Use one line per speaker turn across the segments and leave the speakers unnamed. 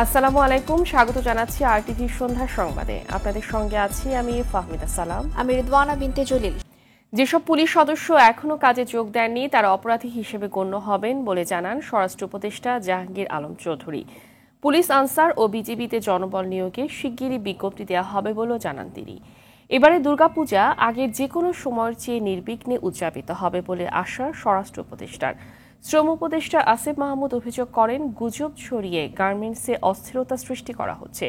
আসসালামু আলাইকুম, স্বাগত জানাচ্ছি আরটিভি সন্ধ্যা সংবাদে। আপনাদের সঙ্গে আছি আমি ফাহমিদা সালাম।
আমি রিদওয়ানা বিনতে জলিল।
যেসব পুলিশ সদস্য এখনো কাজে যোগ দেননি তারা অপরাধী হিসেবে গণ্য হবেন বলে জানান স্বরাষ্ট্র উপদেষ্টা জাহাঙ্গীর আলম চৌধুরী। পুলিশ আনসার ও বিজিবিতে জনবল নিয়োগে শিগগিরই বিজ্ঞপ্তি দেওয়া হবে বলেও জানান তিনি। এবারে দুর্গাপূজা আগের যে কোনো সময়ের চেয়ে নির্বিঘ্নে উদযাপিত হবে বলে আশা স্বরাষ্ট্র উপদেষ্টার। শ্রম উপদেষ্টা আসিফ মাহমুদ অভিযোগ করেন, গুজব ছড়িয়ে গার্মেন্টসে অস্থিরতা সৃষ্টি করা হচ্ছে,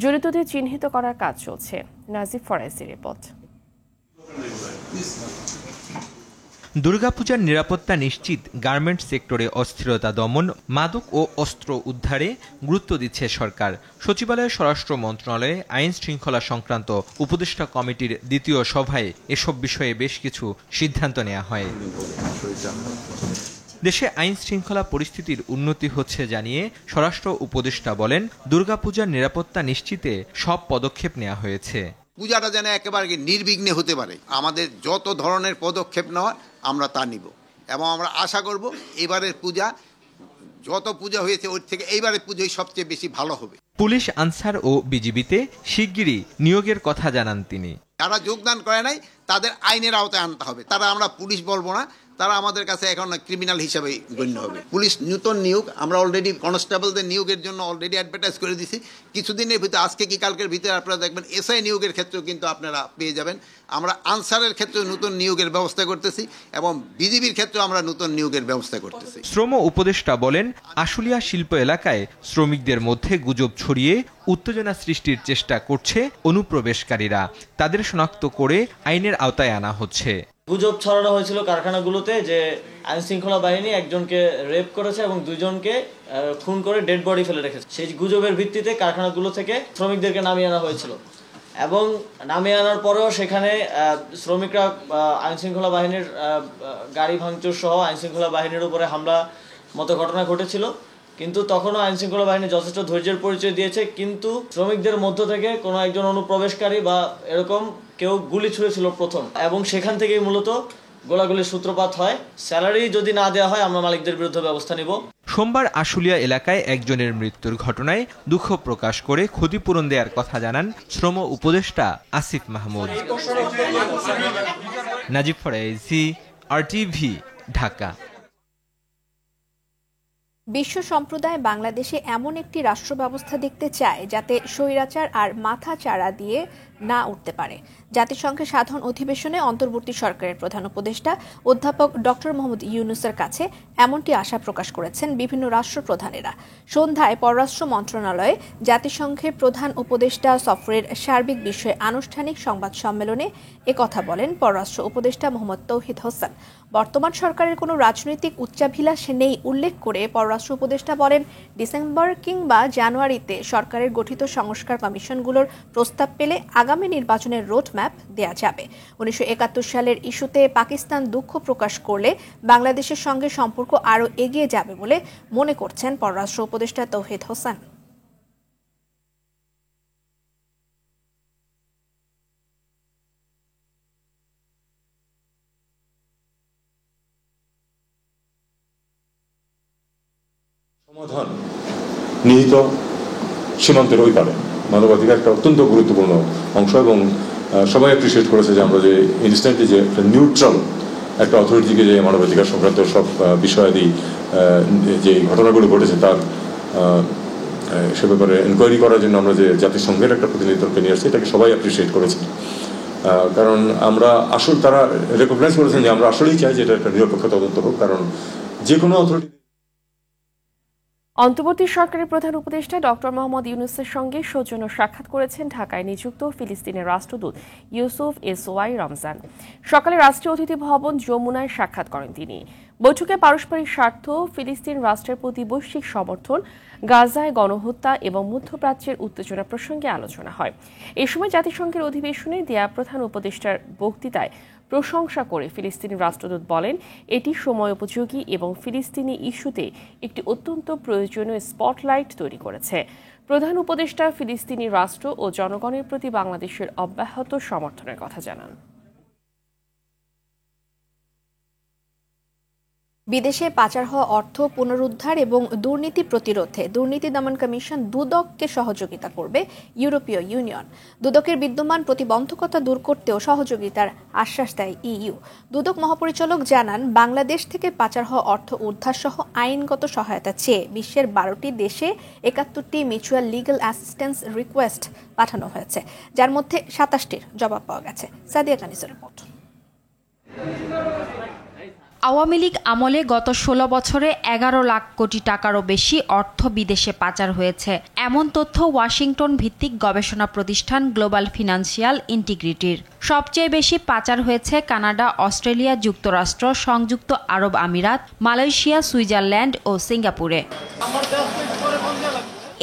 জড়িতদের চিহ্নিত করার কাজ চলছে। নাজিব ফরাইসির রিপোর্ট।
দুর্গাপূজার নিরাপত্তা নিশ্চিত, গার্মেন্টস সেক্টরে অস্থিরতা দমন, মাদক ও অস্ত্র উদ্ধারে গুরুত্ব দিচ্ছে সরকার। সচিবালয়ের স্বরাষ্ট্র মন্ত্রণালয়ে আইন শৃঙ্খলা সংক্রান্ত উপদেষ্টা কমিটির দ্বিতীয় সভায় এসব বিষয়ে বেশ কিছু সিদ্ধান্ত নেওয়া হয়। দেশে আইন শৃঙ্খলা পরিস্থিতির উন্নতি হচ্ছে জানিয়ে স্বরাষ্ট্র উপদেষ্টা বলেন, দুর্গাপূজার নিরাপত্তা নিশ্চিতে সব পদক্ষেপ নেওয়া হয়েছে।
পূজাটা যেন একেবারে নির্বিঘ্নে হতে পারে, আমাদের যত ধরনের পদক্ষেপ নেওয়া আমরা তা নিব এবং আমরা আশা করব এবারের পূজা যত পূজা হয়েছে ওর থেকে এইবারের পূজাই সবচেয়ে বেশি ভালো হবে।
পুলিশ আনসার ও বিজিবিতে শিগগিরই নিয়োগের কথা জানান তিনি।
যারা যোগদান করে নাই তাদের আইনের আওতায় আনতে হবে। তারা আমরা পুলিশ বলবো না, তারা আমাদের কাছে এখন ক্রিমিনাল হিসাবে গণ্য হবে। পুলিশ নূতন নিয়োগ আমরা অলরেডি কনস্টেবলদের নিয়োগের জন্য অলরেডি অ্যাডভার্টাইজ করে দিছি। কিছুদিনের ভিতরে, আজকে কি কালকের ভিতরে আপনারা দেখবেন এসআই নিয়োগের ক্ষেত্রেও কিন্তু আপনারা পেয়ে যাবেন। আমরা আনসারের ক্ষেত্রেও নতুন নিয়োগের ব্যবস্থা করতেছি এবং বিজিবির ক্ষেত্রেও আমরা নতুন নিয়োগের ব্যবস্থা করতেছি।
শ্রম উপদেষ্টা বলেন, আশুলিয়া শিল্প এলাকায় শ্রমিকদের মধ্যে গুজব ছড়িয়ে উত্তেজনা সৃষ্টির চেষ্টা করছে অনুপ্রবেশকারীরা। তাদের শনাক্ত করে আইনের আওতায় আনা হচ্ছে।
গুজব ছড়ানো হয়েছিল কারখানাগুলোতে যে আইন শৃঙ্খলা বাহিনী একজনকে রেপ করেছে এবং দুইজনকে খুন করে ডেড বডি ফেলে রেখেছে। সেই গুজবের ভিত্তিতে কারখানাগুলো থেকে শ্রমিকদেরকে নামিয়ে আনা হয়েছিল এবং নামিয়ে আনার পরেও সেখানে শ্রমিকরা আইন শৃঙ্খলা বাহিনীর গাড়ি ভাঙচুর সহ আইন শৃঙ্খলা বাহিনীর উপরে হামলা মতো ঘটনা ঘটেছিল। কিন্তু তখনও আইন শৃঙ্খলা বাহিনী যথেষ্ট ধৈর্যের পরিচয় দিয়েছে। কিন্তু শ্রমিকদের মধ্য থেকে কোনো একজন অনুপ্রবেশকারী বা এরকম কেউ গুলি ছুঁড়েছিল প্রথম, এবং সেখান থেকেই মূলত গোলাগুলির সূত্রপাত হয়। স্যালারি যদি না দেওয়া হয় আমরা মালিকদের বিরুদ্ধে ব্যবস্থা নিব।
সোমবার আশুলিয়া এলাকায় একজনের মৃত্যুর ঘটনায় দুঃখ প্রকাশ করে ক্ষতিপূরণ দেওয়ার কথা জানান শ্রম উপদেষ্টা আসিফ মাহমুদ। নাজিব ফরাইজি, আরটিভি, ঢাকা।
বিশ্ব সম্প্রদায় বাংলাদেশে এমন একটি রাষ্ট্র ব্যবস্থা দেখতে চায় যাতে স্বৈরাচার আর মাথা চাড়া দিয়ে না উঠতে পারে। জাতিসংঘের সাধারণ অধিবেশনে অন্তর্বর্তী সরকারের প্রধান উপদেষ্টা অধ্যাপক ডক্টর মোহাম্মদ ইউনূসের কাছে এমনটি আশা প্রকাশ করেছেন বিভিন্ন রাষ্ট্রপ্রধানেরা। সন্ধ্যায় পররাষ্ট্র মন্ত্রণালয়ে জাতিসংঘের প্রধান উপদেষ্টা সফরের সার্বিক বিষয়ে আনুষ্ঠানিক সংবাদ সম্মেলনে একথা বলেন পররাষ্ট্র উপদেষ্টা মোহাম্মদ তৌহিদ হোসেন। বর্তমান সরকারের কোনো রাজনৈতিক উচ্চাভিলাষ নেই উল্লেখ করে পররাষ্ট্র উপদেষ্টা বলেন, ডিসেম্বর কিংবা জানুয়ারিতে সরকারের গঠিত সংস্কার কমিশনগুলোর প্রস্তাব পেলে আগামী নির্বাচনের রোডম্যাপ দেয়া যাবে। 1971 সালের ইস্যুতে পাকিস্তান দুঃখ প্রকাশ করলে বাংলাদেশের সঙ্গে সম্পর্ক আরও এগিয়ে যাবে বলে মনে করছেন পররাষ্ট্র উপদেষ্টা তৌহিদ হোসেন।
সমাধান নিহিত সীমান্তের ওই পারে মানবাধিকার একটা অত্যন্ত গুরুত্বপূর্ণ অংশ, এবং সবাই অ্যাপ্রিসিয়েট করেছে যে আমরা যে ইনস্ট্যান্টলি যে একটা নিউট্রাল একটা অথরিটিকে যে মানবাধিকার সংক্রান্ত সব বিষয়াদি যে ঘটনাগুলো ঘটেছে তার সে ব্যাপারে এনকোয়ারি করার জন্য আমরা যে জাতিসংঘের একটা প্রতিনিধিত্বকে নিয়ে আসছি, এটাকে সবাই অ্যাপ্রিসিয়েট করেছে। কারণ আমরা তারা রেকগনাইজ করেছেন যে আমরা আসলেই চাই যে এটা একটা নিরপেক্ষ তদন্ত হোক, কারণ যে কোনো অথরিটি।
অন্তর্বর্তী সরকারের প্রধান উপদেষ্টা ডক্টর মোহাম্মদ ইউনূসের সঙ্গে সৌজন্য সাক্ষাৎ করেছেন ঢাকায় নিযুক্ত ফিলিস্তিনের রাষ্ট্রদূত ইউসুফ এসওয়াই রমজান। সকালে রাষ্ট্রীয় অতিথি ভবন যমুনায় সাক্ষাৎ করেন তিনি। বৈঠকে পারস্পরিক স্বার্থ, ফিলিস্তিন রাষ্ট্রের প্রতি বৈশ্বিক সমর্থন, গাজায় গণহত্যা এবং মধ্যপ্রাচ্যের উত্তেজনা প্রসঙ্গে আলোচনা হয়। এ সময় জাতিসংঘের অধিবেশনে দেয়া প্রধান উপদেষ্টার বক্তৃতায় প্রশংসা করে ফিলিস্তিনি রাষ্ট্রদূত বলেন, এটি সময় উপযোগী এবং ফিলিস্তিনি ইস্যুতে একটি অত্যন্ত প্রয়োজনীয় স্পটলাইট তৈরি করেছে। প্রধান উপদেষ্টা ফিলিস্তিনি রাষ্ট্র ও জনগণের প্রতি বাংলাদেশের অব্যাহত সমর্থনের কথা জানান।
বিদেশে পাচার হওয়া অর্থ পুনরুদ্ধার এবং দুর্নীতি প্রতিরোধে দুর্নীতি দমন কমিশন দুদককে সহযোগিতা করবে ইউরোপীয় ইউনিয়ন। দুদকের বিদ্যমান প্রতিবন্ধকতা দূর করতেও সহযোগিতার আশ্বাস দেয় ইইউ। দুদক মহাপরিচালক জানান, বাংলাদেশ থেকে পাচার হওয়া অর্থ উদ্ধার সহ আইনগত সহায়তা চেয়ে বিশ্বের 12টি দেশে 71টি মিউচুয়াল লিগ্যাল অ্যাসিস্ট্যান্স রিকোয়েস্ট পাঠানো হয়েছে, যার মধ্যে 27টির জবাব পাওয়া গেছে। সাদিয়া কানিসের রিপোর্ট।
আওয়ামী লীগ আমলে গত 16 বছরে 11 লাখ কোটি টাকারও বেশি অর্থ বিদেশে পাচার হয়েছে, এমন তথ্য ওয়াশিংটন ভিত্তিক গবেষণা প্রতিষ্ঠান গ্লোবাল ফিনান্সিয়াল ইন্টিগ্রিটির। সবচেয়ে বেশি পাচার হয়েছে কানাডা, অস্ট্রেলিয়া, যুক্তরাষ্ট্র, সংযুক্ত আরব আমিরাত, মালয়েশিয়া, সুইজারল্যান্ড ও সিঙ্গাপুরে।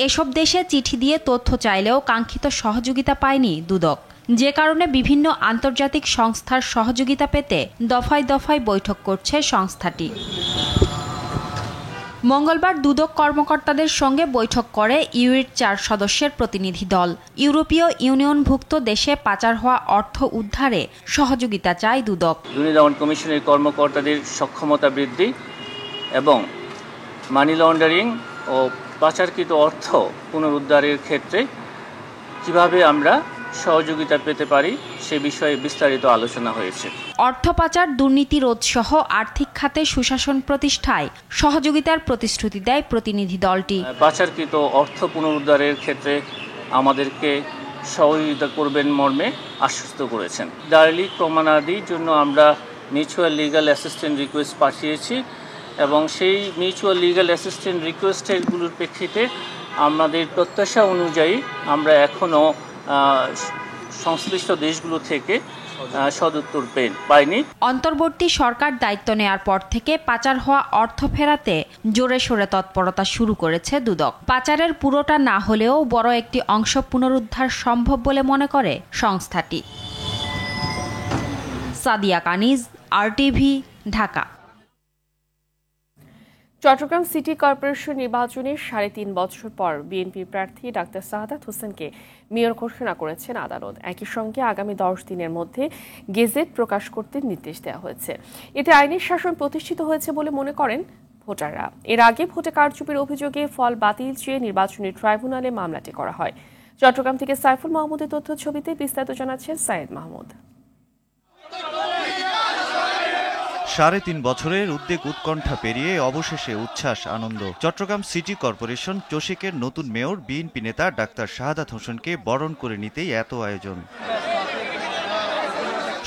এসব দেশে চিঠি দিয়ে তথ্য চাইলেও কাঙ্ক্ষিত সহযোগিতা পায়নি দুদক, যে কারণে বিভিন্ন আন্তর্জাতিক সংস্থার সহযোগিতা পেতে দফায় দফায় বৈঠক করছে সংস্থাটি। মঙ্গলবার দুদক কর্মকর্তাদের সঙ্গে বৈঠক করে ইউএর 4 সদস্যের প্রতিনিধি দল। ইউরোপীয় ইউনিয়নভুক্ত দেশে পাচার হওয়া অর্থ উদ্ধারে সহযোগিতা চায় দুদক।
দুর্নীতি দমন কমিশনের কর্মকর্তাদের সক্ষমতা বৃদ্ধি এবং মানি লন্ডারিং ও পাচারকৃত অর্থ পুনরুদ্ধারের ক্ষেত্রে কিভাবে আমরা সহযোগিতা পেতে পারি সে বিষয়ে বিস্তারিত আলোচনা হয়েছে।
অর্থ পাচার, দুর্নীতি রোধ সহ আর্থিক খাতে সুশাসন প্রতিষ্ঠায় সহযোগিতার প্রতিশ্রুতি দেয় প্রতিনিধি দলটি।
পাচারকৃত অর্থ পুনরুদ্ধারের ক্ষেত্রে আমাদেরকে সহযোগিতা করবেন মর্মে আশ্বস্ত করেছেন। দালিলিক প্রমাণাদির জন্য আমরা মিউচুয়াল লিগ্যাল অ্যাসিস্ট্যান্ট রিকোয়েস্ট পাঠিয়েছি এবং সেই মিউচুয়াল লিগ্যাল অ্যাসিস্ট্যান্ট রিকোয়েস্টেরগুলোর প্রেক্ষিতে আমাদের প্রত্যাশা অনুযায়ী আমরা এখনও সংশ্লিষ্ট দেশগুলো থেকে সদুত্তর পাইনি।
অন্তর্বর্তী সরকার দায়িত্ব নেয়ার পর থেকে পাচার হওয়া অর্থ ফেরাতে জোরে সোরে তৎপরতা শুরু করেছে দুদক। পাচারের পুরোটা না হলেও বড় একটি অংশ পুনরুদ্ধার সম্ভব বলে মনে করে সংস্থাটি। Sadia Kaniz, RTV, Dhaka.
Chittagong city corporation নির্বাচনের 3.5 বছর পর বিএনপি প্রার্থী ডাক্তার শাহাদাত হোসেনকে মেয়র ঘোষণা করেছেন আদালত। একই সঙ্গে আগামী 10 দিনের মধ্যে গেজেট প্রকাশ করতে নির্দেশ দেওয়া হয়েছে। এতে আইনের শাসন প্রতিষ্ঠিত হয়েছে বলে মনে করেন ভোটাররা। এর আগে ভোটে কারচুপির অভিযোগে ফল বাতিল চেয়ে নির্বাচনী ট্রাইব্যুনালে মামলাটি করা হয়। চট্টগ্রাম থেকে সাইফুল মাহমুদের তথ্য ছবিতে বিস্তারিত জানাচ্ছেন সাইয়েদ মাহমুদ।
3.5 বছরের উদ্বেগ উৎকণ্ঠা পেরিয়ে অবশেষে উচ্ছ্বাস, আনন্দ। চট্টগ্রাম সিটি কর্পোরেশন চসিকের নতুন মেয়র বিএনপি নেতা ডাক্তার শাহাদাত হোসেনকে বরণ করে নিতেই এত আয়োজন।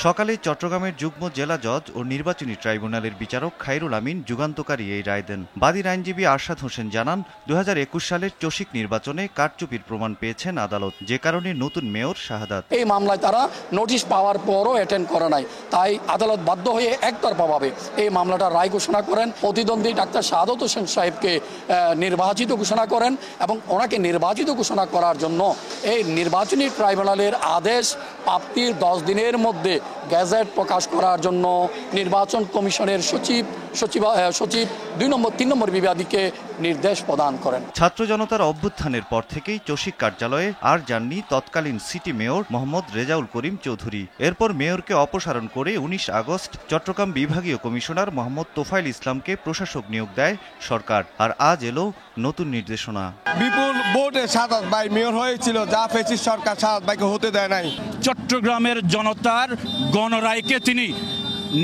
সকালে চট্টগ্রামের যুগ্ম জেলা জজ ও নির্বাচনী ট্রাইব্যুনালের বিচারক খায়রুল আমিন যুগান্তকারী এই রায় দেন। বাদীর আইনজীবী আরশাদ হোসেন জানান, 2021 সালের চসিক নির্বাচনে কারচুপির প্রমাণ পেয়েছেন আদালত, যে কারণে নতুন মেয়র শাহাদাত।
এই মামলায় তারা নোটিশ পাওয়ার পরও অ্যাটেন্ড করে নাই, তাই আদালত বাধ্য হয়ে একতরফাভাবে এই মামলাটার রায় ঘোষণা করেন। প্রতিদ্বন্দ্বী ডাক্তার শাহাদাত হোসেন সাহেবকে নির্বাচিত ঘোষণা করেন এবং ওনাকে নির্বাচিত ঘোষণা করার জন্য এই নির্বাচনী ট্রাইব্যুনালের আদেশ প্রাপ্তির 10 দিনের মধ্যে গেজেট প্রকাশ করার জন্য নির্বাচন কমিশনের সচিব 3 নম্বর বিভাগীকে নির্দেশ প্রদান করেন।
ছাত্র জনতার অভ্যুত্থানের পর থেকেই চসিক কার্যালয়ে আর যাননি তৎকালীন সিটি মেয়র মোহাম্মদ রেজাউল করিম চৌধুরী। এরপর মেয়রকে অপসারণ করে 19 আগস্ট চট্টগ্রাম বিভাগীয় কমিশনার মোহাম্মদ তোফাইল ইসলামকে প্রশাসক নিয়োগ দেয় সরকার। আর আজ এলো নতুন নির্দেশনা।
বিপুল ভোটে শাহাদাত ভাই মেয়র হয়েছিল, যা ফ্যাসিস্ট সরকার শাহাদাত ভাইকে হতে দেয় নাই।
চট্টগ্রামের জনতার গণরায়কে তিনি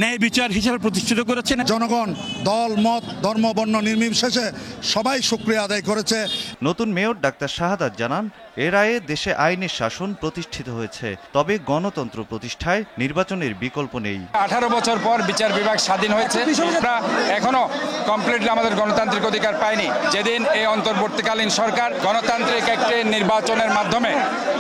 ন্যায় বিচার হিসেবে প্রতিষ্ঠিত করেছেন।
জনগণ দল, মত, ধর্ম, বর্ণ নির্বিশেষে সবাই শুকরিয়া আদায় করেছে।
নতুন মেয়র ডাক্তার শাহাদাত জানান, এ রায়ে দেশে আইনের শাসন প্রতিষ্ঠিত হয়েছে, তবে গণতন্ত্র প্রতিষ্ঠায় নির্বাচনের বিকল্প নেই।
18 বছর পর বিচার বিভাগ স্বাধীন হয়েছে, আমরা এখনো কমপ্লিটলি আমাদের গণতান্ত্রিক অধিকার পাইনি। যেদিন এই অন্তর্বর্তীকালীন সরকার গণতান্ত্রিক একটি নির্বাচনের মাধ্যমে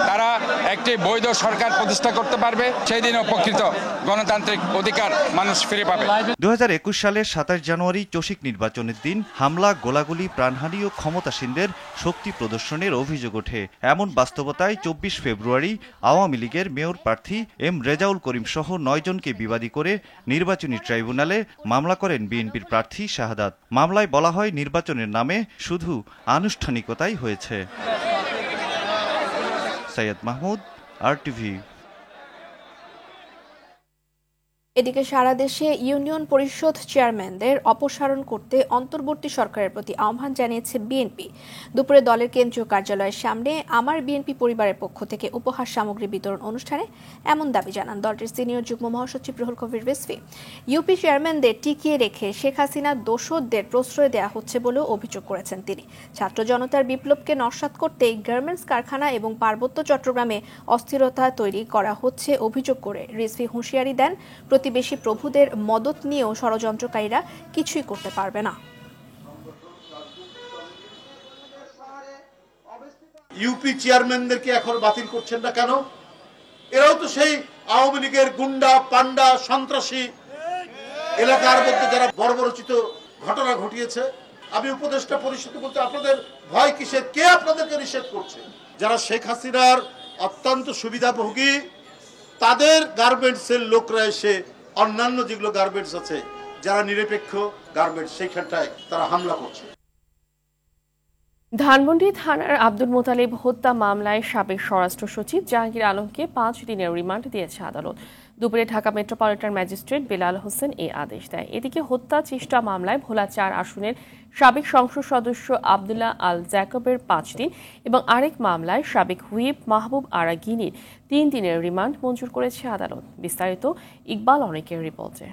তারা একটি বৈধ সরকার প্রতিষ্ঠা করতে পারবে, সেই দিনও প্রকৃত গণতান্ত্রিক অধিকার মানুষ ফিরে পাবে।
2021 সালের 27 জানুয়ারি চসিক নির্বাচনের দিন হামলা, গোলাগুলি, প্রাণহানি ও ক্ষমতাসীনদের শক্তি প্রদর্শনের অভিযোগ ওঠে। এমন বাস্তবতায় 24 ফেব্রুয়ারি আওয়ামী লীগের মেয়র প্রার্থী এম রেজাউল করিম সহ 9 জনকে বিবাদী করে নির্বাচনী ট্রাইব্যুনালে মামলা করেন বিএনপির প্রার্থী শাহাদাত। মামলায় বলা হয়, নির্বাচনের নামে শুধু আনুষ্ঠানিকতাই হয়েছে। সাইয়েদ মাহমুদ, RTV।
এদিকে সারা দেশে ইউনিয়ন পরিষদ চেয়ারম্যানদের অপসারণ করতে অন্তর্বর্তী সরকারের প্রতি আহ্বান জানিয়েছে বিএনপি। দুপুরে দলের কেন্দ্রীয় কার্যালয়ের সামনে আমার বিএনপি পরিবারের পক্ষ থেকে উপহার সামগ্রী বিতরণ অনুষ্ঠানে এমন দাবি জানান দলটির সিনিয়র যুগ্ম মহাসচিব রুহুল কবির রিজভী। ইউপি চেয়ারম্যানদের টিকিয়ে রেখে শেখ হাসিনার দোসরদের প্রশ্রয় দেওয়া হচ্ছে বলেও অভিযোগ করেছেন তিনি। ছাত্র জনতার বিপ্লবকে নস্যাৎ করতে গার্মেন্টস কারখানা এবং পার্বত্য চট্টগ্রামে অস্থিরতা তৈরি করা হচ্ছে অভিযোগ করে রিজভী হুঁশিয়ারি দেন, প্রতিবেশী প্রভুদের মদত নিয়েও ষড়যন্ত্রকারীরা কিছুই করতে পারবে না।
ইউপি চেয়ারম্যানদেরকে এখন বাতিল করছেন না কেন? এরাও তো সেই আওয়ামী লীগের গুন্ডা পান্ডা সন্ত্রাসী, এলাকার মধ্যে যারা বর্বরচিত ঘটনা ঘটিয়েছে। আমি উপদেষ্টা পরিষদে বলতে আপনাদের ভয় কিসের? কে আপনাদেরকে নিষেধ করছে? যারা শেখ হাসিনার অত্যন্ত সুবিধাভোগী তাদের গার্মেন্টসের লোকরা এসে অন্যান্য যেগুলো গার্মেন্টস আছে যারা নিরপেক্ষ গার্মেন্টস সেইখানটায় তারা হামলা করছে।
ধানমন্ডি থানার আব্দুল মোতালেব হত্যা মামলায় সাবেক স্বরাষ্ট্র সচিব জাহাঙ্গীর আলমকে 5 দিনের রিমান্ড দিয়েছে আদালত। দুপুরে ঢাকা মেট্রোপলিটন ম্যাজিস্ট্রেট বেলাল হোসেন এই আদেশ দেয়। এদিকে হত্যা চেষ্টা মামলায় ভোলা 4 আসনের সাবেক সংসদ সদস্য আবদুল্লাহ আল জ্যাকবের 5 দিন এবং আরেক মামলায় সাবেক হুইপ মাহবুব আরা গিনির 3 দিনের রিমান্ড মঞ্জুর করেছে আদালত। বিস্তারিত ইকবাল অনেকের রিপোর্টে।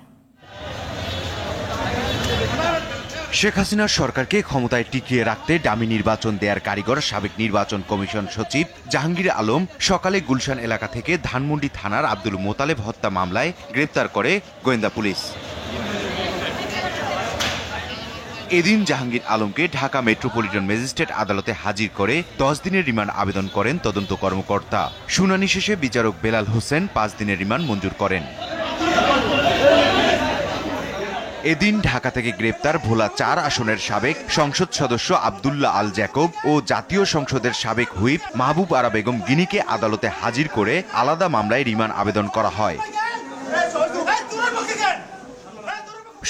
শেখ হাসিনার সরকারকে ক্ষমতায় টিকিয়ে রাখতে ডামি নির্বাচন দেয়ার কারিগর সাবেক নির্বাচন কমিশন সচিব জাহাঙ্গীর আলম সকালে গুলশান এলাকা থেকে ধানমন্ডি থানার আব্দুল মোতালেব হত্যা মামলায় গ্রেপ্তার করে গোয়েন্দা পুলিশ। এদিন জাহাঙ্গীর আলমকে ঢাকা মেট্রোপলিটন ম্যাজিস্ট্রেট আদালতে হাজির করে 10 দিনের রিমান্ড আবেদন করেন তদন্ত কর্মকর্তা। শুনানি শেষে বিচারক বেলাল হোসেন 5 দিনের রিমান্ড মঞ্জুর করেন। এদিন ঢাকা থেকে গ্রেপ্তার ভোলা 4 আসনের সাবেক সংসদ সদস্য আবদুল্লাহ আল জ্যাকব ও জাতীয় সংসদের সাবেক হুইপ মাহবুব আরা বেগম গিনিকে আদালতে হাজির করে আলাদা মামলায় রিমান্ড আবেদন করা হয়।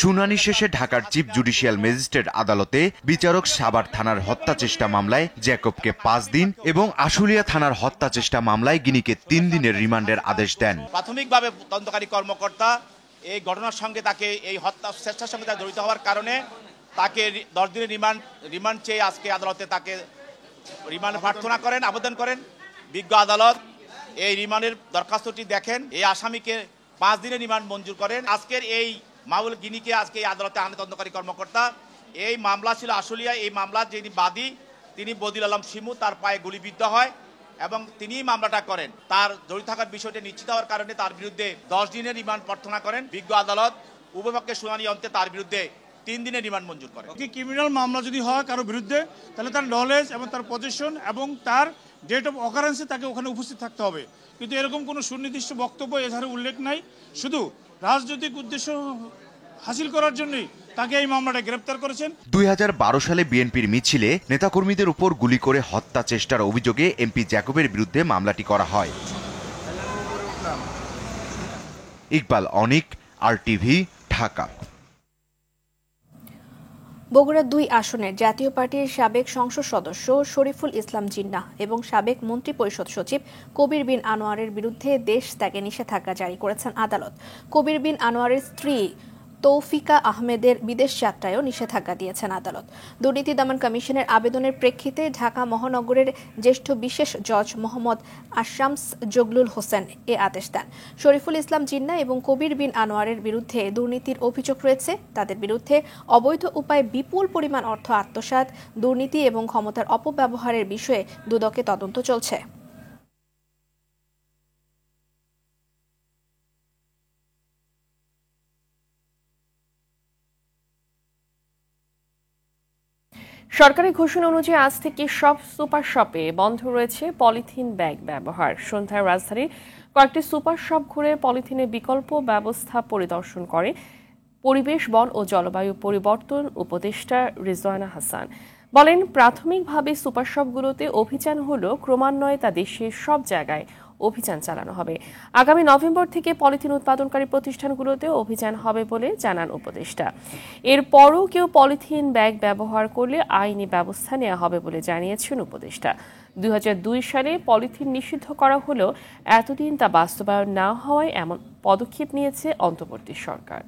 শুনানি শেষে ঢাকার চিফ জুডিশিয়াল ম্যাজিস্ট্রেট আদালতে বিচারক সাভার থানার হত্যা চেষ্টা মামলায় জ্যাকবকে 5 দিন এবং আশুলিয়া থানার হত্যা চেষ্টা মামলায় গিনিকে 3 দিনের রিমান্ডের আদেশ দেন।
প্রাথমিকভাবে তদন্তকারী কর্মকর্তা এই ঘটনার সঙ্গে তাকে এই হত্যা চেষ্টার সঙ্গে জড়িত হওয়ার কারণে তাকে 10 দিনের রিমান্ড চেয়ে আজকে আদালতে তাকে রিমান্ড প্রার্থনা করেন, আবেদন করেন। বিজ্ঞ আদালত এই রিমান্ডের দরখাস্তটি দেখেন, এই আসামিকে 5 দিনের রিমান্ড মঞ্জুর করেন। আজকের এই মাহবুল গিনিকে আজকে এই আদালতে আনে তদন্তকারী কর্মকর্তা। এই মামলা ছিল আশুলিয়া। এই মামলার যিনি বাদী তিনি বদিল আলম শিমু, তার পায়ে গুলিবিদ্ধ হয় এবং তিনি মামলাটা করেন। তার জড়িত থাকার বিষয়টি নিশ্চিত হওয়ার কারণে তার বিরুদ্ধে 10 দিনের রিমান্ড প্রার্থনা করেন। বিজ্ঞ আদালত উভয়পক্ষের শুনানি অন্তে তার বিরুদ্ধে 3 দিনের রিমান্ড মঞ্জুর করেন।
ক্রিমিনাল মামলা যদি হয় কারো বিরুদ্ধে, তাহলে তার নলেজ এবং তার পজিশন এবং তার ডেট অফ অকারেন্সে তাকে ওখানে উপস্থিত থাকতে হবে। কিন্তু এরকম কোনো সুনির্দিষ্ট বক্তব্য এধারে উল্লেখ নাই। শুধু রাজনৈতিক উদ্দেশ্য হাসিল করার জন্যই তাকে এই মামলাটা গ্রেপ্তার করেছেন।
2012 সালে বিএনপির মিছিলে নেতাকর্মীদের উপর গুলি করে হত্যা চেষ্টার অভিযোগে এমপি জ্যাকবের বিরুদ্ধে মামলাটি করা হয়। ইকবাল অনিক, RTV, ঢাকা।
বগুড়া 2 আসনের জাতীয় পার্টির সাবেক সংসদ সদস্য শরীফুল ইসলাম জিন্নাহ এবং সাবেক মন্ত্রী পরিষদ সচিব কবির বিন আনোয়ারের বিরুদ্ধে দেশ ত্যাগে নিষেধাজ্ঞা জারি করেছেন আদালত। কবির বিন আনোয়ারের স্ত্রী তৌফিকা আহমেদের বিদেশ যাত্রায়ও নিষেধাজ্ঞা দিয়েছেন আদালত। দুর্নীতি দমন কমিশনের আবেদনের প্রেক্ষিতে ঢাকা মহানগরের জ্যেষ্ঠ বিশেষ জজ মোহাম্মদ আশরামস জগলুল হোসেন এ আদেশ দেন। শরীফুল ইসলাম জিন্নাহ এবং কবির বিন আনোয়ারের বিরুদ্ধে দুর্নীতির অভিযোগ রয়েছে। তাদের বিরুদ্ধে অবৈধ উপায়ে বিপুল পরিমাণ অর্থ আত্মসাৎ, দুর্নীতি এবং ক্ষমতার অপব্যবহারের বিষয়ে দুদকে তদন্ত চলছে।
সরকারি ঘোষণা অনুযায়ী আজ থেকে সব সুপার শপে বন্ধ রয়েছে পলিথিন ব্যাগ ব্যবহার। সন্ধ্যায় রাজধানীর কয়েকটি সুপার শপ ঘুরে পলিথিনের বিকল্প ব্যবস্থা পরিদর্শন করে পরিবেশ, বন ও জলবায়ু পরিবর্তন উপদেষ্টা রিজওয়ানা হাসান। বলেন, প্রাথমিকভাবে সুপার শপগুলোতে অভিযান হলেও ক্রমান্বয়ে তা দেশের সব জায়গায় অভিযান চালানো হবে। আগামী নভেম্বর থেকে পলিথিন উৎপাদনকারী প্রতিষ্ঠানগুলোতেও অভিযান হবে বলে জানান উপদেষ্টা। এরপরও কেউ পলিথিন ব্যাগ ব্যবহার করলে আইনি ব্যবস্থা নেওয়া হবে বলে জানিয়েছেন উপদেষ্টা। 2002 সালে পলিথিন নিষিদ্ধ করা হলেও এতদিন তা বাস্তবায়ন না হওয়ায় এমন পদক্ষেপ নিয়েছে অন্তর্বর্তী সরকার।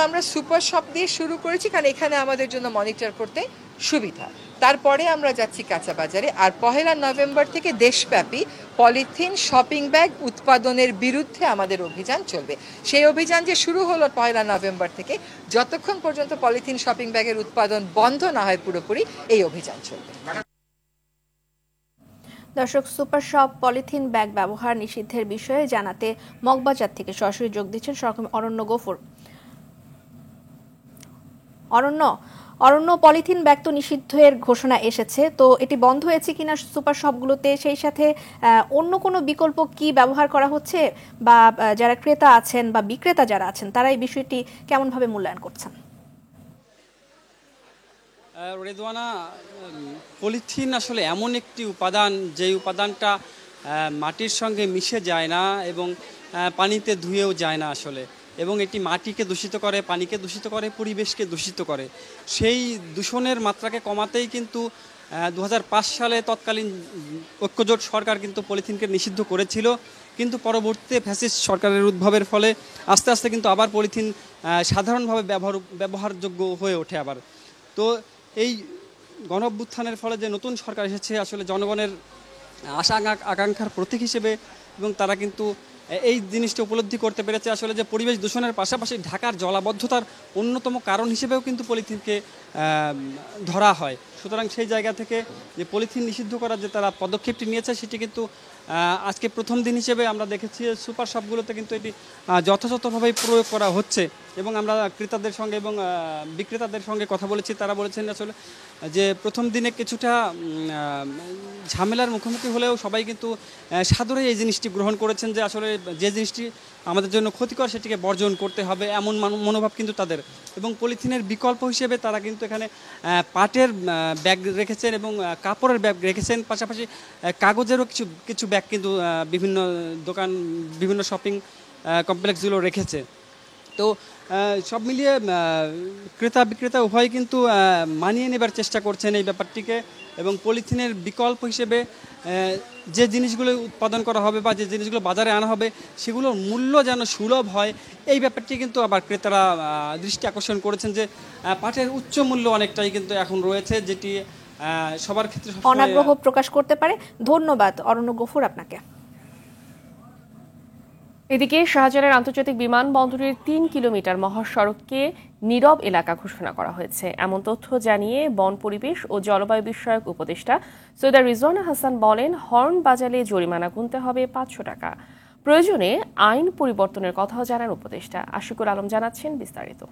আমরা সুপার শপ দিয়ে শুরু করেছি, কারণ এখানে আমাদের জন্য মনিটর করতে সুবিধা। তারপরে আমরা যাচ্ছি কাঁচা বাজারে, আর 1 নভেম্বর থেকে দেশব্যাপী পলিথিন শপিং ব্যাগ উৎপাদনের বিরুদ্ধে আমাদের অভিযান চলবে। সেই অভিযান যে শুরু হলো 1 নভেম্বর থেকে, যতক্ষণ পর্যন্ত পলিথিন শপিং ব্যাগের উৎপাদন বন্ধ না হয় পুরোপুরি, এই অভিযান চলবে।
দর্শক, সুপার শপ পলিথিন ব্যাগ ব্যবহার নিষিদ্ধের বিষয়ে জানাতে মগবাজার থেকে সরাসরি যোগ দিচ্ছেন সহকর্মী অরণ্য গফুর। অরণ্য, পলিথিন ব্যাগ তো নিষিদ্ধের ঘোষণা এসেছে, তো এটি বন্ধ হয়েছে কিনা সুপার শপগুলোতে, সেই সাথে অন্য কোনো বিকল্প কি ব্যবহার করা হচ্ছে, বা যারা ক্রেতা আছেন বা বিক্রেতা যারা আছেন তারা এই বিষয়টি কেমনভাবে মূল্যায়ন করছেন?
রেদওয়ানা, পলিথিন আসলে এমন একটি উপাদান যে উপাদানটা মাটির সঙ্গে মিশে যায় না এবং পানিতে ধুয়েও যায় না আসলে, এবং এটি মাটিকে দূষিত করে, পানিকে দূষিত করে, পরিবেশকে দূষিত করে। সেই দূষণের মাত্রাকে কমাতেই কিন্তু 2005 সালে তৎকালীন ঐক্যজোট সরকার কিন্তু পলিথিনকে নিষিদ্ধ করেছিল, কিন্তু পরবর্তীতে ফ্যাসিস্ট সরকারের উদ্ভবের ফলে আস্তে আস্তে কিন্তু আবার পলিথিন সাধারণভাবে ব্যবহারযোগ্য হয়ে ওঠে আবার। তো এই গণঅভ্যুত্থানের ফলে যে নতুন সরকার এসেছে আসলে জনগণের আশা আকাঙ্ক্ষার প্রতীক হিসেবে, এবং তারা কিন্তু এই জিনিসটা উপলব্ধি করতে পেরেছে আসলে যে পরিবেশ দূষণের পাশাপাশি ঢাকার জলাবদ্ধতার অন্যতম কারণ হিসেবেও কিন্তু পলিথিনকে ধরা হয়। সুতরাং সেই জায়গা থেকে যে পলিথিন নিষিদ্ধ করার যে তারা পদক্ষেপটি নিয়েছে সেটি কিন্তু আজকে প্রথম দিন হিসেবে আমরা দেখেছি সুপার শপগুলোতে কিন্তু এটি যথাযথভাবেই প্রয়োগ করা হচ্ছে। এবং আমরা ক্রেতাদের সঙ্গে এবং বিক্রেতাদের সঙ্গে কথা বলেছি, তারা বলেছেন আসলে যে প্রথম দিনে কিছুটা ঝামেলার মুখোমুখি হলেও সবাই কিন্তু সাদরে এই জিনিসটি গ্রহণ করেছেন যে আসলে যে জিনিসটি আমাদের জন্য ক্ষতিকর সেটিকে বর্জন করতে হবে, এমন মনোভাব কিন্তু তাদের। এবং পলিথিনের বিকল্প হিসেবে তারা কিন্তু এখানে পাটের ব্যাগ রেখেছেন এবং কাপড়ের ব্যাগ রেখেছেন, পাশাপাশি কাগজেরও কিছু ব্যাগ কিন্তু বিভিন্ন দোকান, বিভিন্ন শপিং কমপ্লেক্সগুলো রেখেছে। তো সব মিলিয়ে ক্রেতা বিক্রেতা উভয় কিন্তু মানিয়ে নেবার চেষ্টা করছেন এই ব্যাপারটিকে, এবং পলিথিনের বিকল্প হিসেবে যে জিনিসগুলো উৎপাদন করা হবে বা যে জিনিসগুলো বাজারে আনা হবে সেগুলোর মূল্য যেন সুলভ হয়, এই ব্যাপারটি কিন্তু আবার ক্রেতারা দৃষ্টি আকর্ষণ করেছেন যে পাটের উচ্চ মূল্য অনেকটাই কিন্তু এখন রয়েছে, যেটি সবার ক্ষেত্রে
অনাগ্রহ প্রকাশ করতে পারে। ধন্যবাদ অরণ্য গফুর আপনাকে।
এদিকে শাহজালাল আন্তর্জাতিক বিমানবন্দরের 3 কিলোমিটার মহাসড়ককে নীরব এলাকা ঘোষণা করা হয়েছে, এমন তথ্য জানিয়ে বন, পরিবেশ ও জলবায়ু বিষয়ক উপদেষ্টা সৈয়দা রিজওয়ানা হাসান বলেন, হর্ন বাজালে জরিমানা গুনতে হবে 500 টাকা। প্রয়োজনে আইন পরিবর্তনের কথাও জানান উপদেষ্টা। আশিকুল আলম জানাচ্ছেন বিস্তারিত।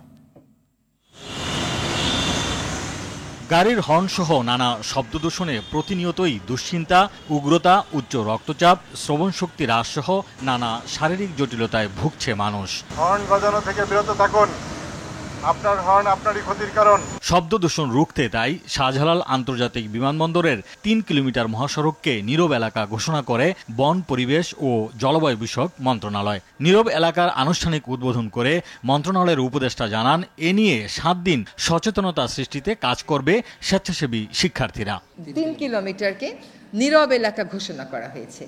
গাড়ির হর্নসহ নানা শব্দ দূষণে প্রতিনিয়তই দুশ্চিন্তা, উগ্রতা, উচ্চ রক্তচাপ, শ্রবণশক্তি হ্রাসসহ নানা শারীরিক জটিলতায় ভুগছে মানুষ।
হর্ন বাজানো থেকে বিরত থাকুন, আপনার হর্ন আপনারই ক্ষতির কারণ।
শব্দ দূষণ রুখতে তাই শাহজালাল আন্তর্জাতিক বিমানবন্দরের 3 কিলোমিটার মহাসড়ককে নীরব এলাকা ঘোষণা করে বন, পরিবেশ ও জলবায়ু বিষয়ক মন্ত্রণালয়। নীরব এলাকার আনুষ্ঠানিক উদ্বোধন করে মন্ত্রণালয়ের উপদেষ্টা জানান, এ নিয়ে 7 দিন সচেতনতা সৃষ্টিতে কাজ করবে স্বেচ্ছাসেবী শিক্ষার্থীরা।
3 কিলোমিটারকে নীরব এলাকা ঘোষণা করা হয়েছে।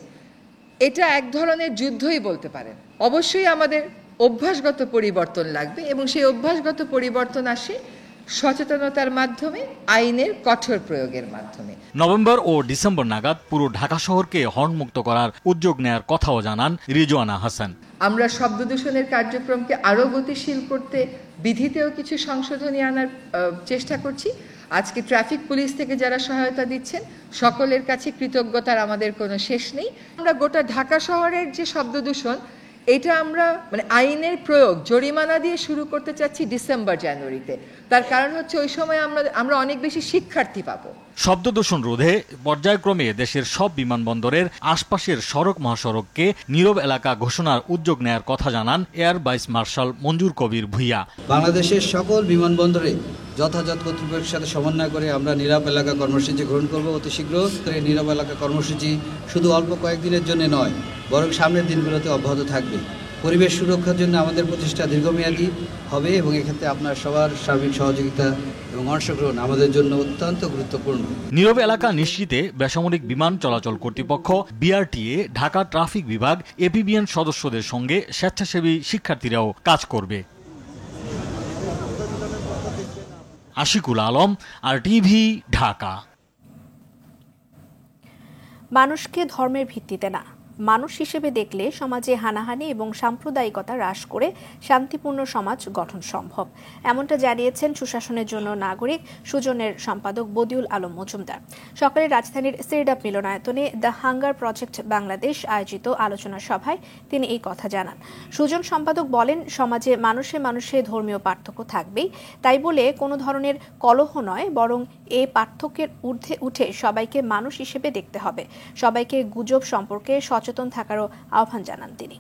এটা এক ধরনের যুদ্ধই বলতে পারেন। অবশ্যই আমাদের অভ্যাসগত পরিবর্তন লাগবে, এবং সেই অভ্যাসগত পরিবর্তন আসে সচেতনতার মাধ্যমে, আইনের কঠোর প্রয়োগের মাধ্যমে।
নভেম্বর ও ডিসেম্বর নাগাদ পুরো ঢাকা শহরকে হর্নমুক্ত করার উদ্যোগ নেয়ার কথাও জানান রিজওয়ানা হাসান।
আমরা শব্দ দূষণের কার্যক্রমকে আরও গতিশীল করতে বিধিতেও কিছু সংশোধনী আনার চেষ্টা করছি। আজকে ট্রাফিক পুলিশ থেকে যারা সহায়তা দিচ্ছেন সকলের কাছে কৃতজ্ঞতার আমাদের কোনো শেষ নেই। আমরা গোটা ঢাকা শহরের যে শব্দ দূষণ, এটা আমরা আইনের প্রয়োগ জরিমানা দিয়ে শুরু করতে চাচ্ছি ডিসেম্বর জানুয়ারিতে। তার কারণ হচ্ছে ওই সময় আমরা অনেক বেশি শিক্ষার্থী পাবো।
শব্দ দূষণ রোধে পর্যায়ক্রমে দেশের সব বিমানবন্দরের আশপাশের সড়ক মহাসড়ককে নীরব এলাকা ঘোষণার উদ্যোগ নেয়ার কথা জানান এয়ার ভাইস মার্শাল মঞ্জুর কবির ভূঁইয়া।
বাংলাদেশের সকল বিমানবন্দরে যথাযথ কর্তৃপক্ষের সাথে সমন্বয় করে আমরা নীরব এলাকা কর্মসূচি গ্রহণ করব অতি শীঘ্র। এই নীরব এলাকা কর্মসূচি শুধু অল্প কয়েকদিনের জন্য নয়, বরং সামনের দিনগুলোতে অব্যাহত থাকবে। পরিবেশ সুরক্ষার জন্য আমাদের প্রচেষ্টা দীর্ঘমেয়াদী হবে এবং এক্ষেত্রে আপনার সবার সার্বিক সহযোগিতা এবং অংশগ্রহণ আমাদের জন্য অত্যন্ত গুরুত্বপূর্ণ।
নীরব এলাকা নিশ্চিতে বেসামরিক বিমান চলাচল কর্তৃপক্ষ, বিআরটিএ, ঢাকা ট্রাফিক বিভাগ, এপিবিএন সদস্যদের সঙ্গে স্বেচ্ছাসেবী শিক্ষার্থীরাও কাজ করবে। আশিকুল আলম, RTV, ঢাকা।
মানুষকে ধর্মের ভিত্তিতে না, মানুষ হিসেবে দেখলে সমাজে হানাহানি এবং সাম্প্রদায়িকতা হ্রাস করে শান্তিপূর্ণ সমাজ গঠন সম্ভব, এমনটা জানিয়েছেন সুশাসনের জন্য নাগরিক সুজনের সম্পাদক বদিউল আলম মজুমদার। সকালে রাজধানীর সিরডাপ মিলনায়তনে দ্য হাঙ্গার প্রজেক্ট বাংলাদেশ আয়োজিত আলোচনা সভায় তিনি এই কথা জানান। সুজন সম্পাদক বলেন, সমাজে মানুষে মানুষে ধর্মীয় পার্থক্য থাকবেই, তাই বলে কোনো ধরনের কলহ নয়, বরং এ পার্থক্যের ঊর্ধ্বে উঠে সবাইকে মানুষ হিসেবে দেখতে হবে। সবাইকে গুজব সম্পর্কে সচেতন থাকারও আহ্বান জানান তিনি।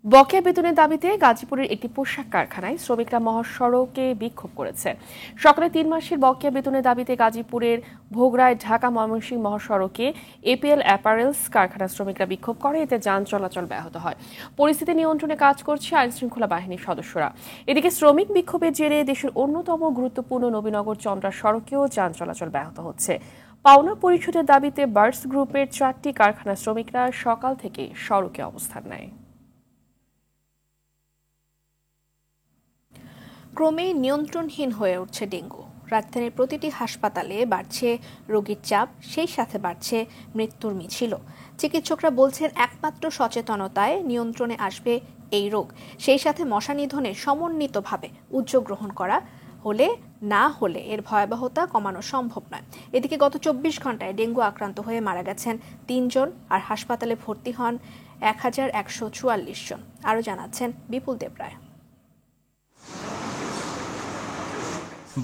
বকেয়া বেতনের দাবিতে গাজীপুরের একটি পোশাক কারখানায় শ্রমিকরা মহাসড়কে বিক্ষোভ করেছে। সকালে 3 মাসের বকেয়া বেতনের দাবিতে গাজীপুরের ভোগড়ায় ঢাকা ময়মনসিংহ মহাসড়কে এপিএল অ্যাপারেলস কারখানার শ্রমিকরা বিক্ষোভ করে, এতে যান চলাচল ব্যাহত হয়। পরিস্থিতি নিয়ন্ত্রণে কাজ করছে আইনশৃঙ্খলা বাহিনীর সদস্যরা। এদিকে শ্রমিক বিক্ষোভের জেরে দেশের অন্যতম গুরুত্বপূর্ণ নবীনগর চন্দ্রা সড়কেও যান চলাচল ব্যাহত হচ্ছে। পাওনা পরিশোধের দাবিতে বার্ডস গ্রুপের 4টি কারখানার শ্রমিকরা সকাল থেকে সড়কে অবস্থান নেয়।
ক্রমেই নিয়ন্ত্রণহীন হয়ে উঠছে ডেঙ্গু। রাজধানীর প্রতিটি হাসপাতালে বাড়ছে রোগীর চাপ, সেই সাথে বাড়ছে মৃত্যুর মিছিল। চিকিৎসকরা বলছেন, একমাত্র সচেতনতায় নিয়ন্ত্রণে আসবে এই রোগ, সেই সাথে মশা নিধনে সমন্বিতভাবে উদ্যোগ গ্রহণ করা না হলে এর ভয়াবহতা কমানো সম্ভব নয়। এদিকে গত 24 ঘন্টায় ডেঙ্গু আক্রান্ত হয়ে মারা গেছেন 3 জন, আর হাসপাতালে ভর্তি হন 1144 জন। আরও জানাচ্ছেন বিপুল দেবরায়।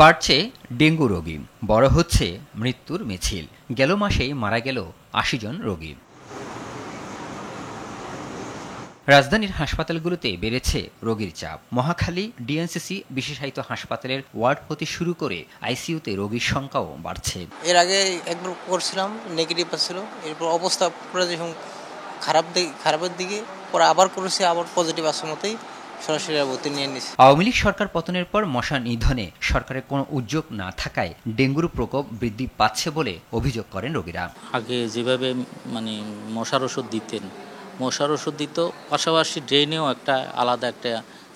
বাড়ছে ডেঙ্গু রোগী, বড় হচ্ছে মৃত্যুর মিছিল। গেল মাসেই মারা গেল 80 জন রোগী। রাজধানীর হাসপাতালগুলোতে বেড়েছে রোগীর চাপ। মহাখালী ডিএনসিসি বিশেষায়িত হাসপাতালের ওয়ার্ড হতে শুরু করে আইসিইউতে রোগীর সংখ্যাও বাড়ছে।
এর আগে একবার করছিলাম, নেগেটিভ আসছিল, এরপর অবস্থা পুরো যখন খারাপের দিকে পরে আবার করেছি, আবার পজিটিভ আসার মতোই সরাসরি ভর্তি নিয়ে নিয়েছি।
আওয়ামী লীগ সরকার পতনের পর মশা নিধনে সরকারের কোনো উদ্যোগ না থাকায় ডেঙ্গুর প্রকোপ বৃদ্ধি পাচ্ছে বলে অভিযোগ করেন রোগীরা।
আগে যেভাবে মশার ওষুধ দিতেন, মশার ওষুধ দিত, পাশাপাশি ড্রেনেও আলাদা একটা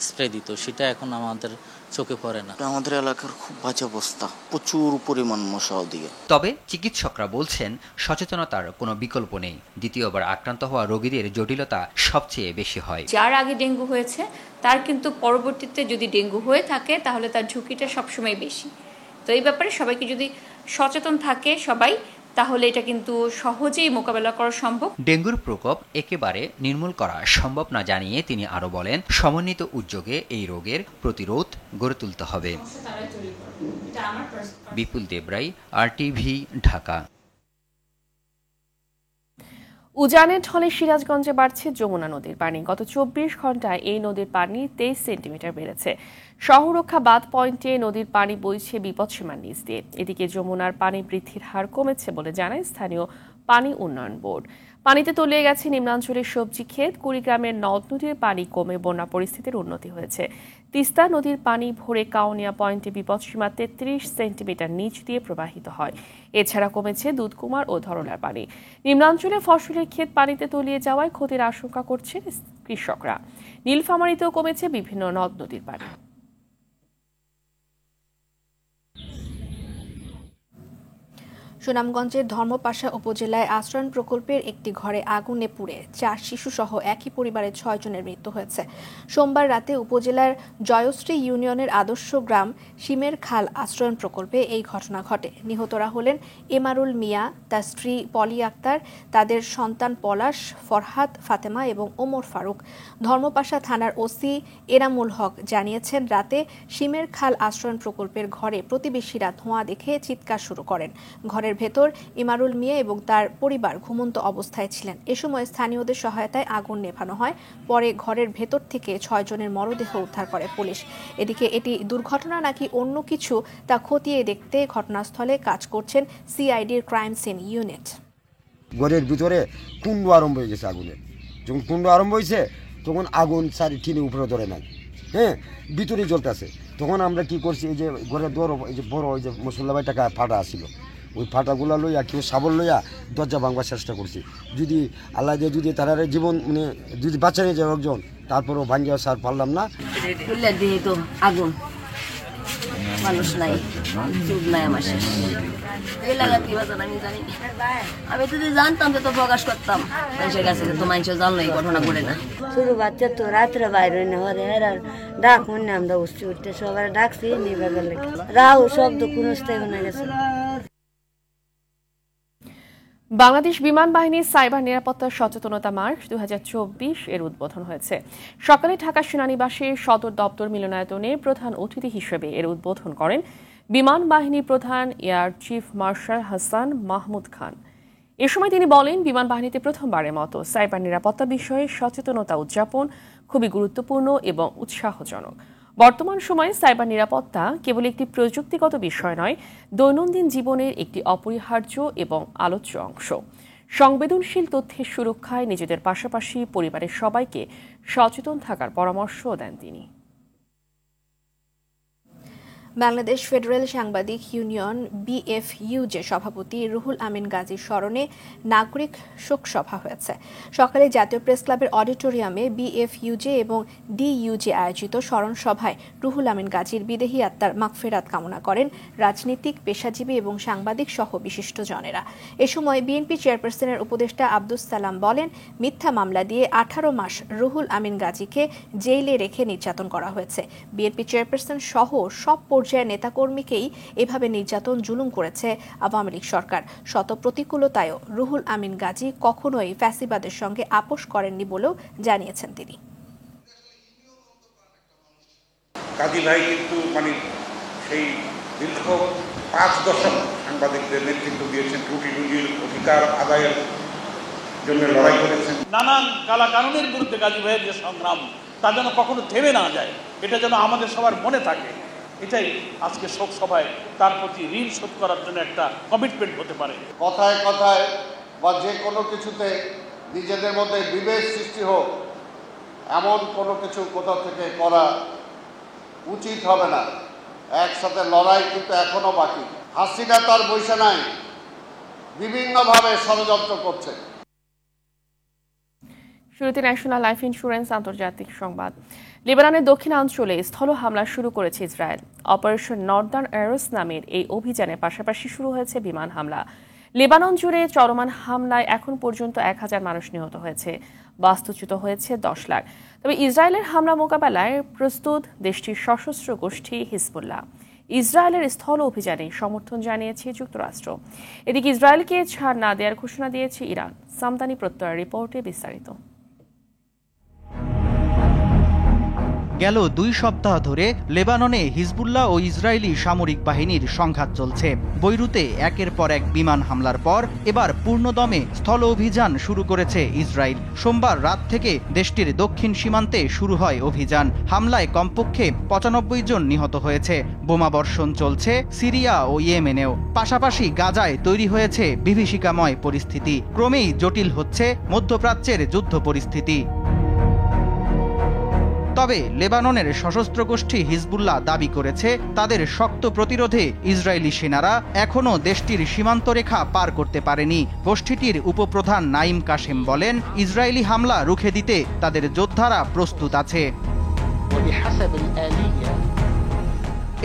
স্প্রে দিত, সেটা এখন আমাদের চোখে পড়ে না।
আমাদের এলাকার খুব বাজে অবস্থা, প্রচুর পরিমাণ মশা দিয়ে।
তবে চিকিৎসকরা বলছেন, সচেতনতার কোনো বিকল্প নেই। দ্বিতীয়বার আক্রান্ত হওয়া রোগীদের জটিলতা সবচেয়ে বেশি হয়।
যার আগে ডেঙ্গু হয়েছে তার কিন্তু পরবর্তীতে যদি ডেঙ্গু হয়ে থাকে তাহলে তার ঝুঁকিটা সবসময় বেশি। তো এই ব্যাপারে সবাইকে যদি সচেতন থাকে সবাই, তাহলে এটা কিন্তু সহজেই মোকাবেলা করা সম্ভব।
ডেঙ্গুর প্রকোপ একেবারে নির্মূল করা সম্ভব না জানিয়ে তিনি আরো বলেন, সমন্বিত উদ্যোগে এই রোগের প্রতিরোধ গড়ে তুলতে হবে। বিপুল দেবরাই, RTV, ঢাকা।
উজানের ঢলে সিরাজগঞ্জে বাড়ছে যমুনা নদীর পানি। গত 24 ঘন্টায় এই নদীর পানি 23 সেন্টিমিটার বেড়েছে। শহররক্ষা বাঁধ পয়েন্টে নদীর পানি বইছে বিপদসীমার নিচ দিয়ে। এদিকে যমুনার পানি বৃদ্ধির হার কমেছে বলে জানায় স্থানীয় পানি উন্নয়ন বোর্ড। পানিতে তলিয়ে গেছে নিম্নাঞ্চলের সবজি ক্ষেত। কুড়িগ্রামের নদ নদীর পানি কমে বন্যা পরিস্থিতির উন্নতি হয়েছে। তিস্তা নদীর পানি ভরে কাউনিয়া পয়েন্টে বিপদসীমা 33 সেন্টিমিটার নিচ দিয়ে প্রবাহিত হয়। এছাড়া কমেছে দুধকুমার ও ধরলার পানি। নিম্নাঞ্চলে ফসলের ক্ষেত পানিতে তলিয়ে যাওয়ায় ক্ষতির আশঙ্কা করছেন কৃষকরা। নীলফামারীতেও কমেছে বিভিন্ন নদ নদীর পানি।
সুনামগঞ্জের ধর্মপাশা উপজেলায় আশ্রয়ণ প্রকল্পের একটি ঘরে আগুনে পুড়ে 4 শিশুসহ একই পরিবারের 6 জনের মৃত্যু হয়েছে। সোমবার রাতে উপজেলার জয়শ্রী ইউনিয়নের আদর্শ গ্রাম শিমের খাল আশ্রয়ণ প্রকল্পে এই ঘটনা ঘটে। নিহতরা হলেন এমারুল মিয়া, তার স্ত্রী পলি আক্তার, তাদের সন্তান পলাশ, ফরহাদ, ফাতেমা এবং ওমর ফারুক। ধর্মপাশা থানার ওসি এনামুল হক জানিয়েছেন, রাতে শিমের খাল আশ্রয়ণ প্রকল্পের ঘরে প্রতিবেশীরা ধোঁয়া দেখে চিৎকার শুরু করেন। ঘরের ভেতর ইমারুল মিয়া এবং তার পরিবার ঘুমন্ত অবস্থায় ছিলেন। এ সময় স্থানীয়দের সহায়তায় আগুন নেভানো হয়। পরে ঘরের ভেতর থেকে 6 জনের মরদেহ উদ্ধার করে পুলিশ। এদিকে এটি দুর্ঘটনা নাকি অন্য কিছু তা খতিয়ে দেখতে ঘটনাস্থলে কাজ করছেন সিআইডির ক্রাইম সিন ইউনিট।
ঘরের ভিতরে কুণ্ড আরম্ভ হয়ে গেছে আগুনের। যখন কুণ্ড আরম্ভ হয়েছে তখন আগুন চারি টিনে উপরে ধরে নাই, ভিতরে জ্বলতেছে। তখন আমরা কি করছি, এই যে ঘরের দর এই যে বড় ওই যে মুসল্লাবাই টাকা ফাটা আসছিল, ওই ফাটাগুলা লইয়া কেউ সাবল লইয়া দরজা ভাঙবার চেষ্টা করছি। যদি আল্লাহ দিয়ে যদি তারা জীবন মানে যদি বাঁচা নিয়ে যায় একজন, তারপরেও ভাঙ্গিয়া সার পারলাম না।
তো আগুন মানুষ নাই, চুপ নাই, আমার শেষ আমি জানি। আমি যদি জানতাম তো প্রকাশ করতাম মানুষের কাছে, তো মানুষের জানলো এই ঘটনা করে না। শুধু বাচ্চা তো রাত্রে বাইরে ডাক মনে আমরা উঠতে সবাই ডাকছি নিবার গেলে রাও শব্দ কোন স্থায়ী গেছে।
বাংলাদেশ বিমান বাহিনীর সাইবার নিরাপত্তা সচেতনতা মার্চ 2024 এর উদ্বোধন হয়েছে। সকালে ঢাকা সেনানিবাসে সদর দপ্তর মিলনায়তনে প্রধান অতিথি হিসেবে এর উদ্বোধন করেন বিমান বাহিনী প্রধান air chief marshal Hasan Mahmud Khan. এ সময় তিনি বলেন, বিমান বাহিনীতে প্রথমবারের মতো সাইবার নিরাপত্তা বিষয়ে সচেতনতা উদযাপন খুবই গুরুত্বপূর্ণ এবং উৎসাহজনক। বর্তমান সময়ে সাইবার নিরাপত্তা কেবল একটি প্রযুক্তিগত বিষয় নয়, দৈনন্দিন জীবনের একটি অপরিহার্য এবং আলোচ্য অংশ। সংবেদনশীল তথ্যের সুরক্ষায় নিজেদের পাশাপাশি পরিবারের সবাইকে সচেতন থাকার পরামর্শও দেন তিনি।
বাংলাদেশ ফেডারেল সাংবাদিক ইউনিয়ন BFUJ সভাপতি রুহুল আমিন গাজীর স্মরণে নাগরিক শোক সভা হয়েছে। সকালে জাতীয় প্রেস ক্লাবের অডিটোরিয়ামে BFUJ এবং DUJ আয়োজিত স্মরণ সভায় রুহুল আমিন গাজীর বিদেহী আত্মার মাগফিরাত কামনা করেন রাজনীতিক, পেশাজীবী এবং সাংবাদিক সহ বিশিষ্টজনেরা। এ সময় বিএনপি চেয়ারপারসনের উপদেষ্টা আব্দুস সালাম বলেন, মিথ্যা মামলা দিয়ে 18 মাস রুহুল আমিন গাজীকে জেলে রেখে নির্যাতন করা হয়েছে। বিএনপি চেয়ারপারসন সহ সব পর্যায়ের নেতাকর্মীকেই এভাবে নির্যাতন জুলুম করেছে আওয়ামী লীগ সরকার। শত প্রতিকূলতায়ও রুহুল আমিন গাজী কখনোই ফ্যাসিবাদের সঙ্গে আপোষ করেননি বলেও জানিয়েছেন তিনি।
কাজী ভাই কিন্তু সেই দীর্ঘ 5 দশক সাংবাদিকদের নেতৃত্ব দিয়েছেন, ত্রুটি রুজির অধিকার আদায়ের জন্য লড়াই করেছেন।
নানান কালাকানুনের বিরুদ্ধে গাজী ভাইয়ের যে সংগ্রাম, তা যেন কখনো থেমে না যায়, এটা যেন আমাদের সবার মনে থাকে। এটাই আজকে শোক সভায় তার প্রতি ঋণ শোধ করার জন্য একটা কমিটমেন্ট হতে পারে।
কথায় কথায় বা যে কোনো কিছুতে নিজেদের মধ্যে বিভেদ সৃষ্টি হোক, এমন কোনো কিছু কোথাও থেকে করা উচিত হবে না। একসাথে লড়াই কিন্তু এখনো বাকি। হাসিনা তার বৈশা নাই, বিভিন্নভাবে ষড়যন্ত্র করছে।
শুরুতে ন্যাশনাল লাইফ ইন্স্যুরেন্স আন্তর্জাতিক সংবাদ। লেবাননের দক্ষিণাঞ্চলে স্থল হামলা শুরু করেছে ইসরায়েল। অপারেশন নর্দার্ন অ্যারোস নামের এই অভিযানের পাশাপাশি শুরু হয়েছে বিমান হামলা। লেবানন জুড়ে চলমান হামলায় এখন পর্যন্ত 1000 মানুষ নিহত হয়েছে, বাস্তুচ্যুত হয়েছে 10 লাখ। তবে ইসরায়েলের হামলা মোকাবেলায় প্রস্তুত দেশটির সশস্ত্র গোষ্ঠী হিজবুল্লাহ। ইসরায়েলের স্থল অভিযানে সমর্থন জানিয়েছে যুক্তরাষ্ট্র। এদিকে ইসরায়েলকে ছাড় না দেওয়ার ঘোষণা দিয়েছে ইরান। সামদানি প্রত্যয় রিপোর্টে বিস্তারিত।
গেল 2 সপ্তাহ ধরে লেবাননে হিজবুল্লাহ ও ইসরায়েলি সামরিক বাহিনীর সংঘাত চলছে। বৈরুতে একের পর এক বিমান হামলার পর এবার পূর্ণদমে স্থল অভিযান শুরু করেছে ইসরায়েল। সোমবার রাত থেকে দেশটির দক্ষিণ সীমান্তে শুরু হয় অভিযান। হামলায় কমপক্ষে 95 জন নিহত হয়েছে। বোমাবর্ষণ চলছে সিরিয়া ও ইয়েমেনেও। পাশাপাশি গাজায় তৈরি হয়েছে বিভীষিকাময় পরিস্থিতি। ক্রমেই জটিল হচ্ছে মধ্যপ্রাচ্যের যুদ্ধ পরিস্থিতি। তবে লেবাননের সশস্ত্র গোষ্ঠী হিজবুল্লাহ দাবি করেছে, তাদের শক্ত প্রতিরোধে ইসরায়েলি সেনারা এখনও দেশটির সীমান্ত রেখা পার করতে পারেনি। গোষ্ঠীটির উপপ্রধান নাইম কাশেম বলেন, ইসরায়েলি হামলা রুখে দিতে তাদের যোদ্ধারা প্রস্তুত আছে।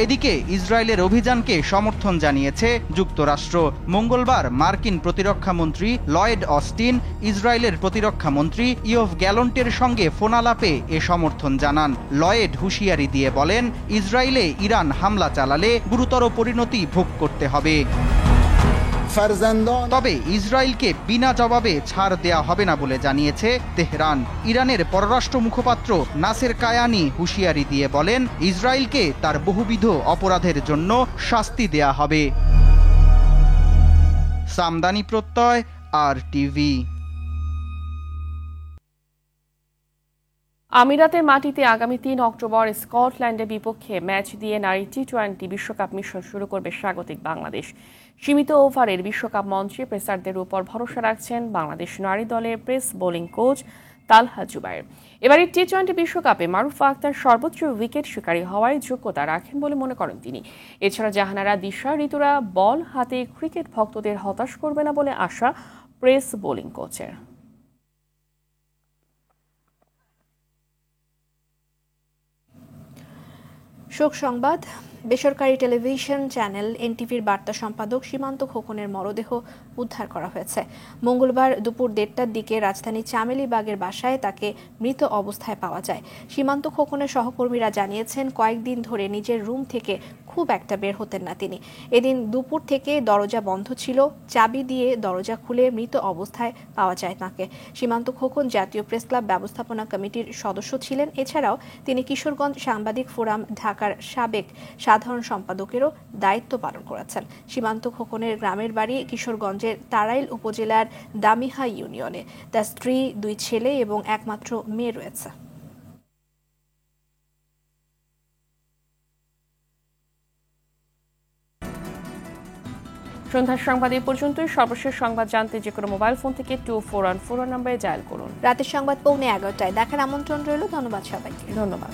এদিকে ইসরায়েলের অভিযানকে সমর্থন জানিয়েছে যুক্তরাষ্ট্র। মঙ্গলবার মার্কিন প্রতিরক্ষামন্ত্রী লয়েড অস্টিন ইসরায়েলের প্রতিরক্ষামন্ত্রী ইয়োভ গ্যালন্টের সঙ্গে ফোনালাপে এ সমর্থন জানান। লয়েড হুঁশিয়ারি দিয়ে বলেন, ইসরায়েলে ইরান হামলা চালালে গুরুতর পরিণতি ভোগ করতে হবে। তবে ইসরায়েলকে বিনা জবাবে ছাড় দেয়া হবে না বলে জানিয়েছে তেহরান। ইরানের পররাষ্ট্র মুখপাত্র নাসের কায়ানি হুঁশিয়ারি দিয়ে বলেন, ইসরায়েলকে তার বহুবিধ অপরাধের জন্য শাস্তি দেয়া হবে। সামদানি প্রত্যয়, RTV।
আমিরাতের মাটিতে আগামী 3 অক্টোবর স্কটল্যান্ডের বিপক্ষে ম্যাচ দিয়ে নারী টি-20 বিশ্বকাপ মিশন শুরু করবে স্বাগতিক বাংলাদেশ। সীমিত ওভারের বিশ্বকাপ মঞ্চে পেসারদের উপর ভরসা রাখছেন বাংলাদেশ নারী দলের পেস বোলিং কোচ তালহা জুবায়ের। এবারে টি-20 বিশ্বকাপে মারুফা আক্তার সর্বোচ্চ উইকেট শিকারী হওয়ার যোগ্যতা রাখেন বলে মনে করেন তিনি। এছাড়া জাহানারা, দিশা, ঋতুরা বল হাতে ক্রিকেট ভক্তদের হতাশ করবে না বলে আশা পেস বোলিং কোচের।
শোক সংবাদ। বেসরকারি টেলিভিশন চ্যানেল এনটিভির বার্তা সম্পাদক সীমান্ত খোকনের মরদেহ উদ্ধার করা হয়েছে। মঙ্গলবার দুপুর 1:30টার দিকে রাজধানী চামেলিবাগের বাসায় তাকে মৃত অবস্থায় পাওয়া যায়। সীমান্ত খোকনের সহকর্মীরা জানিয়েছেন, কয়েকদিন ধরে নিজের রুম থেকে খুব একটা বের হতেন না তিনি। এদিন দুপুর থেকে দরজা বন্ধ ছিল, চাবি দিয়ে দরজা খুলে মৃত অবস্থায় পাওয়া যায় তাকে। সীমান্ত খোকন জাতীয় প্রেস ক্লাব ব্যবস্থাপনা কমিটির সদস্য ছিলেন। এছাড়াও তিনি কিশোরগঞ্জ সাংবাদিক ফোরাম ঢাকার সাবেক সাধারণ সম্পাদকেরও দায়িত্ব পালন করেছেন। সীমান্ত খোকনের গ্রামের বাড়ি কিশোরগঞ্জের তারাইল উপজেলার দামিহা ইউনিয়নে। তার স্ত্রী, 2 ছেলে এবং একমাত্র মেয়ে রয়েছে।
সন্ধ্যার সংবাদ এই পর্যন্তই। সর্বশেষ সংবাদ জানতে যে কোনো মোবাইল ফোন থেকে 2414 নম্বরে ডায়াল করুন।
রাতের সংবাদ 11:15টায় দেখার আমন্ত্রণ রইল। ধন্যবাদ সবাইকে।
ধন্যবাদ।